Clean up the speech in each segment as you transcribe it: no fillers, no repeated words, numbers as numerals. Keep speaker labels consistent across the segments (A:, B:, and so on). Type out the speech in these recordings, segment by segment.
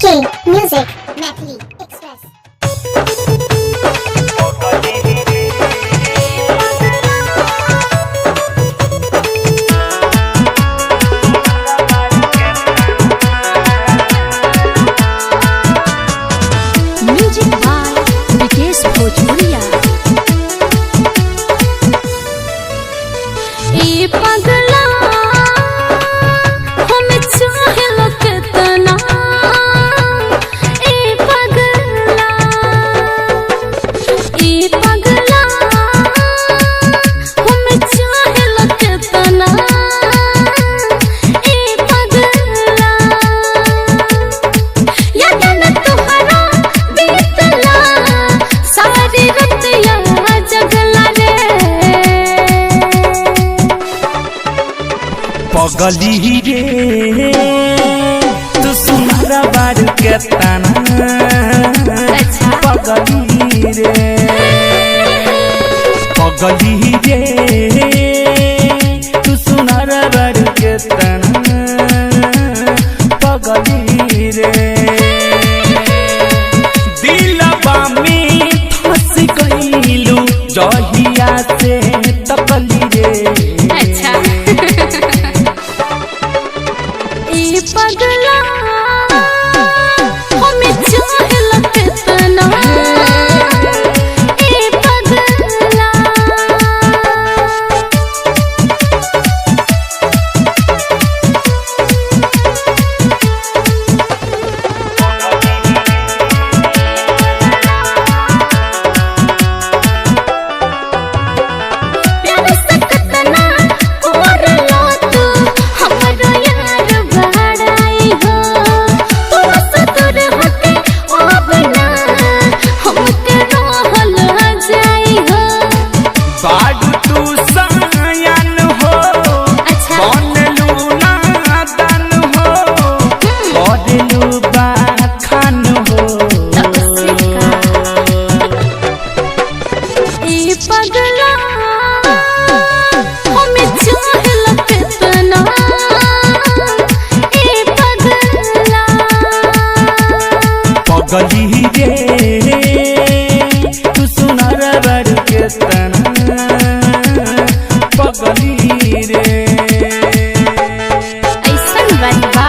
A: King Music Natalie Express।
B: Music by Vikesh Bhojpuriya. ए पगला हम चाहे लो कितना, ए पगला हम चाहे लो कितना, ए पगला याद न तुहरा बीतला सारी रतिया जगला रे।
C: पगली रे तू सुनहरा बारू के तना, पगली रे तू सुनहरा बारू के तना, पगली रे दिलवा में फंस गइलू जहिया से तकली रे।
B: ए पगला हम चाहे लो कितना, ए पगला प्यार से कितना और लो तू हमरो यार बड़ाई हो, तू से दूर होके अब ना हमके रहल जाई हो।
C: बाडू तू सयान हो बनलू नादान हो, बनलू बाखान हो।
B: ए पगला हम चाहे लो कितना, ए पगला
C: पगली रे तू सुनहरा बारू के तना, पगली रे
B: ऐसन बात बा।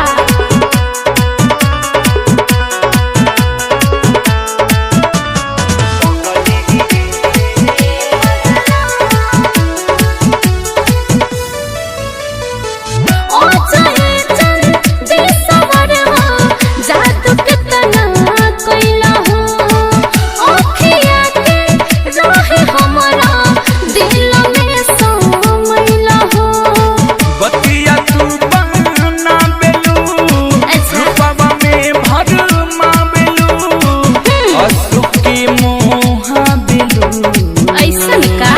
B: ओ चाहे चल बेसबर हो, जादू कितना कोइला हो, ओखिया के रहे हमरा दिल में समैला हो।
C: बतिया तू बना बेलू रूपवा में भर माबेलू, अशोक के मोहा बेलू।
B: ऐसन का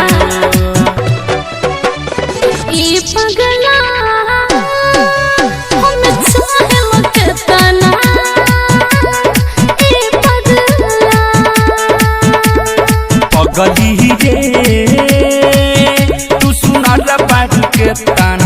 B: ए पगला हम चाहे लो कितना, ए पगला
C: पगली रे तू सुनहरा बारू के तना,